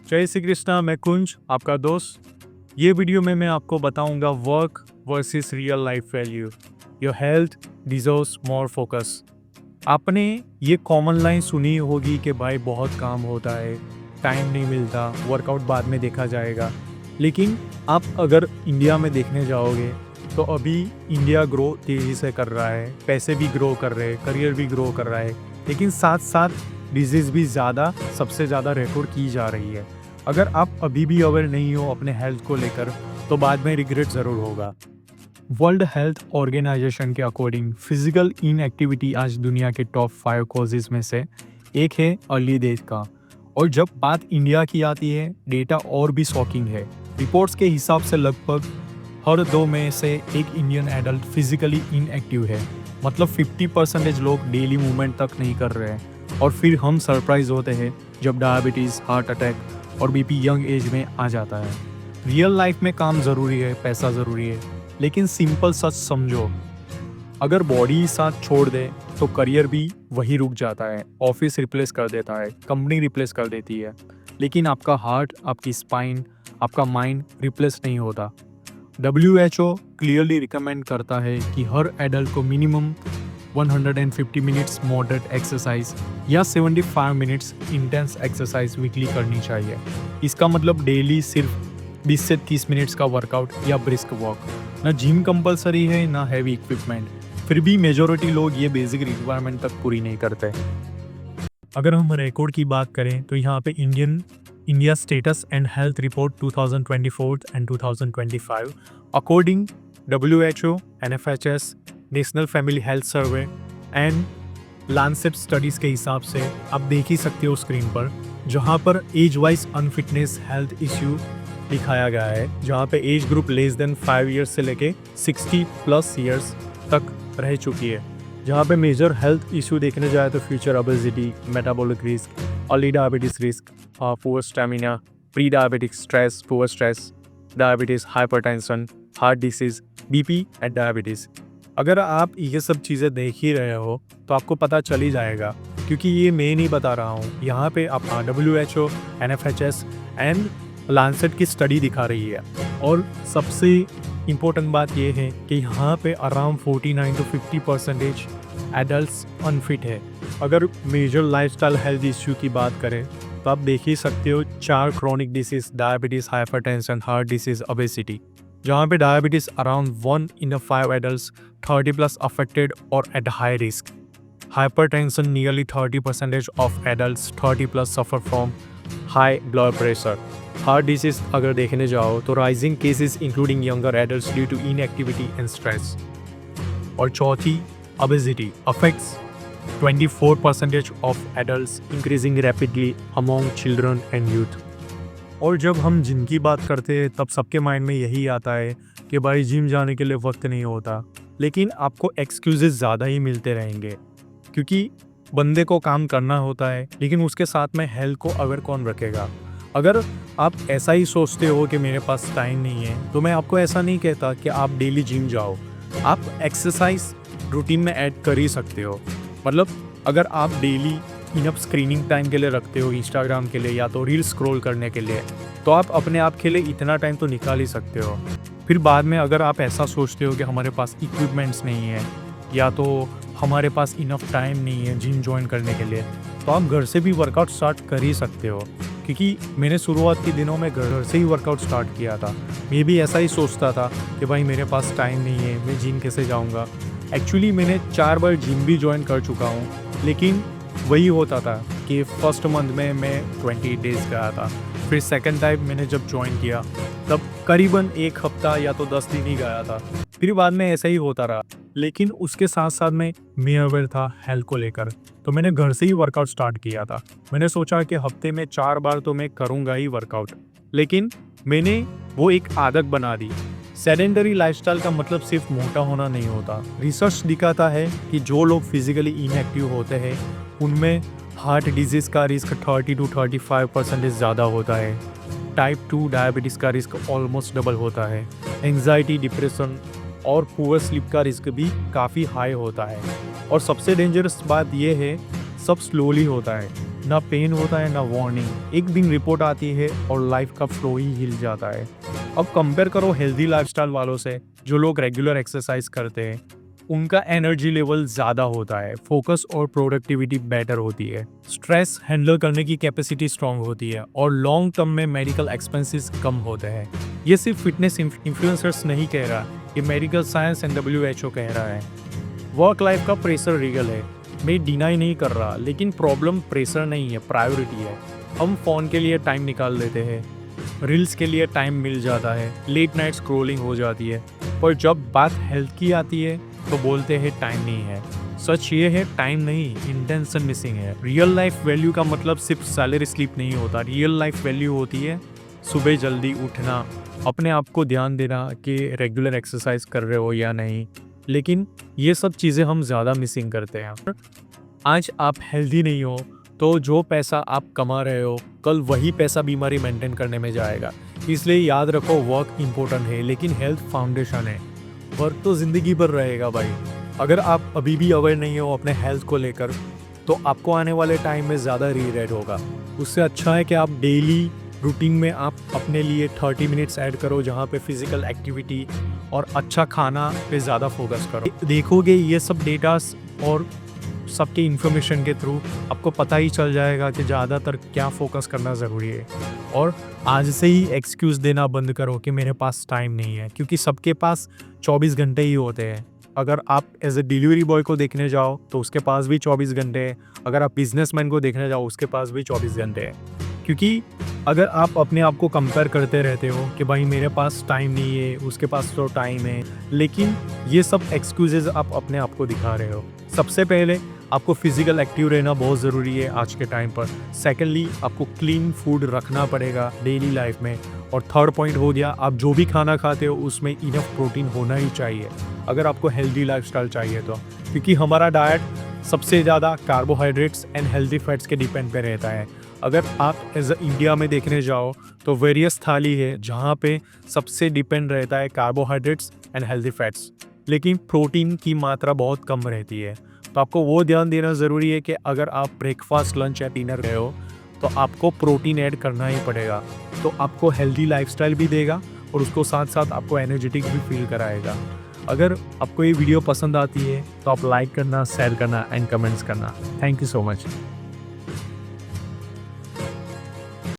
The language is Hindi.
जय श्री कृष्णा, मैं कुंज आपका दोस्त। ये वीडियो में मैं आपको बताऊंगा work versus real life value. Your health deserves more focus. आपने ये कॉमन लाइन सुनी होगी कि भाई बहुत काम होता है, टाइम नहीं मिलता, वर्कआउट बाद में देखा जाएगा। लेकिन आप अगर इंडिया में देखने जाओगे तो अभी इंडिया ग्रो तेज़ी से कर रहा है, पैसे भी ग्रो कर रहे हैं, करियर भी ग्रो कर रहा है, लेकिन साथ साथ डिजीज़ भी सबसे ज़्यादा रिकॉर्ड की जा रही है। अगर आप अभी भी अवेयर नहीं हो अपने हेल्थ को लेकर तो बाद में रिग्रेट ज़रूर होगा। वर्ल्ड हेल्थ ऑर्गेनाइजेशन के अकॉर्डिंग फिजिकल इनएक्टिविटी आज दुनिया के टॉप 5 कॉजेज में से एक है अर्ली एज का। और जब बात इंडिया की आती है, डेटा और भी शॉकिंग है। रिपोर्ट्स के हिसाब से लगभग हर 2 में से एक इंडियन एडल्ट फिजिकली इनएक्टिव है। मतलब 50% लोग डेली मूवमेंट तक नहीं कर रहे हैं। और फिर हम सरप्राइज होते हैं जब डायबिटीज़, हार्ट अटैक और बीपी यंग एज में आ जाता है। रियल लाइफ में काम ज़रूरी है, पैसा ज़रूरी है, लेकिन सिंपल सच समझो, अगर बॉडी साथ छोड़ दे तो करियर भी वही रुक जाता है, ऑफिस रिप्लेस कर देता है, कंपनी रिप्लेस कर देती है, लेकिन आपका हार्ट, आपकी स्पाइन, आपका माइंड रिप्लेस नहीं होता। WHO क्लियरली रिकमेंड करता है कि हर एडल्ट को मिनिमम 150 मिनट्स मॉडरेट एक्सरसाइज या 75 मिनट्स इंटेंस एक्सरसाइज वीकली करनी चाहिए। इसका मतलब डेली सिर्फ 20 से 30 मिनट्स का वर्कआउट या ब्रिस्क वॉक। ना जिम कंपलसरी है, ना हैवी इक्विपमेंट, फिर भी मेजॉरिटी लोग ये बेसिक रिक्वायरमेंट तक पूरी नहीं करते। अगर हम रिकॉर्ड की बात करें तो यहाँ पे India status and health report 2024 and 2025 according WHO, NFHS, national family health survey and Lancet studies के हिसाब से आप देख ही सकते हो स्क्रीन पर, जहाँ पर age wise unfitness health issue दिखाया गया है, जहाँ पे age group less than 5 years से लेके 60+ ईयर्स तक रह चुकी है। जहाँ पे मेजर हेल्थ इशू देखने जाए तो future obesity, metabolic risk, early diabetes risk, poor stamina, pre diabetic stress, poor stress, diabetes, hypertension, heart disease, BP and diabetes. अगर आप ये सब चीज़ें देख ही रहे हो तो आपको पता चल ही जाएगा, क्योंकि ये मैं नहीं बता रहा हूँ, यहाँ पे आप WHO, NFHS एंड लांसेट की स्टडी दिखा रही है। और सबसे इम्पोर्टेंट बात ये है कि यहाँ पे अराउंड 49 to 50% एडल्ट्स अनफिट है। अगर मेजर लाइफस्टाइल हेल्थ इश्यू की बात करें तो आप देख ही सकते हो 4 chronic disease, diabetes, hypertension, heart disease, obesity, जहाँ पे diabetes around 1 in 5 adults 30+ affected और at high risk. Hypertension, nearly 30% of adults 30+ suffer from high blood pressure. Heart disease अगर देखने जाओ तो rising cases including younger adults due to inactivity and stress. और चौथी, obesity affects 24% of adults, increasing rapidly among children and youth. और जब हम जिम की बात करते हैं तब सबके माइंड में यही आता है कि भाई जिम जाने के लिए वक्त नहीं होता, लेकिन आपको एक्सक्यूजेस ज़्यादा ही मिलते रहेंगे, क्योंकि बंदे को काम करना होता है, लेकिन उसके साथ में हेल्थ को अगर कौन रखेगा। अगर आप ऐसा ही सोचते हो कि मेरे पास टाइम नहीं है, तो मैं आपको ऐसा नहीं कहता कि आप डेली जिम जाओ, आप एक्सरसाइज रूटीन में ऐड कर ही सकते हो। मतलब अगर आप डेली इनफ स्क्रीनिंग टाइम के लिए रखते हो, इंस्टाग्राम के लिए या तो रील स्क्रॉल करने के लिए, तो आप अपने आप के लिए इतना टाइम तो निकाल ही सकते हो। फिर बाद में अगर आप ऐसा सोचते हो कि हमारे पास इक्विपमेंट्स नहीं है या तो हमारे पास इनफ टाइम नहीं है जिम ज्वाइन करने के लिए, तो आप घर से भी वर्कआउट स्टार्ट कर ही सकते हो। क्योंकि मैंने शुरुआत के दिनों में घर से ही वर्कआउट स्टार्ट किया था। मैं भी ऐसा ही सोचता था कि भाई मेरे पास टाइम नहीं है, मैं जिम कैसे जाऊंगा। एक्चुअली मैंने 4 बार जिम भी ज्वाइन कर चुका हूँ, लेकिन वही होता था कि फर्स्ट मंथ में मैं 20 डेज़ गया था। फिर सेकंड टाइम मैंने जब ज्वाइन किया तब करीबन 1 हफ्ता या तो 10 दिन ही गया था। फिर बाद में ऐसा ही होता रहा, लेकिन उसके साथ साथ मैं अवेयर था हेल्थ को लेकर, तो मैंने घर से ही वर्कआउट स्टार्ट किया था। मैंने सोचा कि हफ्ते में 4 बार तो मैं करूँगा ही वर्कआउट, लेकिन मैंने वो एक आदत बना दी। सेडेंटरी लाइफस्टाइल का मतलब सिर्फ मोटा होना नहीं होता। रिसर्च दिखाता है कि जो लोग फिजिकली इनएक्टिव होते हैं उनमें हार्ट डिजीज़ का रिस्क 30 to 35% ज़्यादा होता है। टाइप 2 डायबिटीज़ का रिस्क ऑलमोस्ट डबल होता है। एंग्जाइटी, डिप्रेशन और पुअर स्लीप का रिस्क भी काफ़ी हाई होता है। और सबसे डेंजरस बात यह है, सब स्लोली होता है। ना पेन होता है ना वार्निंग। एक दिन रिपोर्ट आती है और लाइफ का फ्लो ही हिल जाता है। अब कंपेयर करो हेल्दी लाइफस्टाइल वालों से, जो लोग रेगुलर एक्सरसाइज करते हैं। उनका एनर्जी लेवल ज़्यादा होता है, फोकस और प्रोडक्टिविटी बेटर होती है, स्ट्रेस हैंडल करने की कैपेसिटी स्ट्रांग होती है और लॉन्ग टर्म में मेडिकल एक्सपेंसेस कम होते हैं। ये सिर्फ फिटनेस इन्फ्लुएंसर्स नहीं कह रहा, ये मेडिकल साइंस एंड WHO कह रहा है। वर्क लाइफ का प्रेशर रियल है, मैं डिनाई नहीं कर रहा, लेकिन प्रॉब्लम प्रेशर नहीं है, प्रायोरिटी है। हम फ़ोन के लिए टाइम निकाल लेते हैं, रील्स के लिए टाइम मिल जाता है, लेट नाइट स्क्रोलिंग हो जाती है, पर जब बात हेल्थ की आती है तो बोलते हैं टाइम नहीं है। सच ये है, टाइम नहीं, इंटेंशन मिसिंग है। रियल लाइफ वैल्यू का मतलब सिर्फ सैलरी स्लिप नहीं होता। रियल लाइफ वैल्यू होती है सुबह जल्दी उठना, अपने आप को ध्यान देना कि रेगुलर एक्सरसाइज कर रहे हो या नहीं। लेकिन ये सब चीज़ें हम ज़्यादा मिसिंग करते हैं। आज आप हेल्दी नहीं हो तो जो पैसा आप कमा रहे हो, कल वही पैसा बीमारी मेंटेन करने में जाएगा। इसलिए याद रखो, वर्क इम्पोर्टेंट है लेकिन हेल्थ फाउंडेशन है। वर्क तो ज़िंदगी भर रहेगा भाई। अगर आप अभी भी अवेयर नहीं हो अपने हेल्थ को लेकर, तो आपको आने वाले टाइम में ज़्यादा रिग्रेट होगा। उससे अच्छा है कि आप डेली रूटीन में आप अपने लिए 30 मिनट्स ऐड करो, जहाँ पे फिजिकल एक्टिविटी और अच्छा खाना पे ज़्यादा फोकस करो। देखोगे ये सब डेटास और सबके इन्फॉर्मेशन के थ्रू आपको पता ही चल जाएगा कि ज़्यादातर क्या फोकस करना ज़रूरी है। और आज से ही एक्सक्यूज़ देना बंद करो कि मेरे पास टाइम नहीं है, क्योंकि सबके पास 24 घंटे ही होते हैं। अगर आप एज ए डिलीवरी बॉय को देखने जाओ तो उसके पास भी 24 घंटे हैं। अगर आप बिजनेसमैन को देखने जाओ उसके पास भी 24 घंटे हैं। क्योंकि अगर आप अपने आप को कंपेयर करते रहते हो कि भाई मेरे पास टाइम नहीं है, उसके पास तो टाइम है, लेकिन ये सब एक्सक्यूजेज आप अपने आप को दिखा रहे हो। सबसे पहले आपको फिजिकल एक्टिव रहना बहुत ज़रूरी है आज के टाइम पर। सेकेंडली, आपको क्लीन फूड रखना पड़ेगा डेली लाइफ में। और थर्ड पॉइंट हो गया, आप जो भी खाना खाते हो उसमें इनफ प्रोटीन होना ही चाहिए अगर आपको हेल्दी लाइफस्टाइल चाहिए तो। क्योंकि हमारा डाइट सबसे ज़्यादा कार्बोहाइड्रेट्स एंड हेल्दी फैट्स के डिपेंड पे रहता है। अगर आप एज इंडिया में देखने जाओ तो वेरियस थाली है जहाँ पे सबसे डिपेंड रहता है कार्बोहाइड्रेट्स एंड हेल्दी फैट्स, लेकिन प्रोटीन की मात्रा बहुत कम रहती है। तो आपको वो ध्यान देना ज़रूरी है कि अगर आप ब्रेकफास्ट, लंच या डिनर रहे हो तो आपको प्रोटीन ऐड करना ही पड़ेगा। तो आपको हेल्दी लाइफस्टाइल भी देगा और उसको साथ साथ आपको एनर्जेटिक भी फील कराएगा। अगर आपको ये वीडियो पसंद आती है तो आप लाइक करना, शेयर करना एंड कमेंट्स करना। Thank you so much.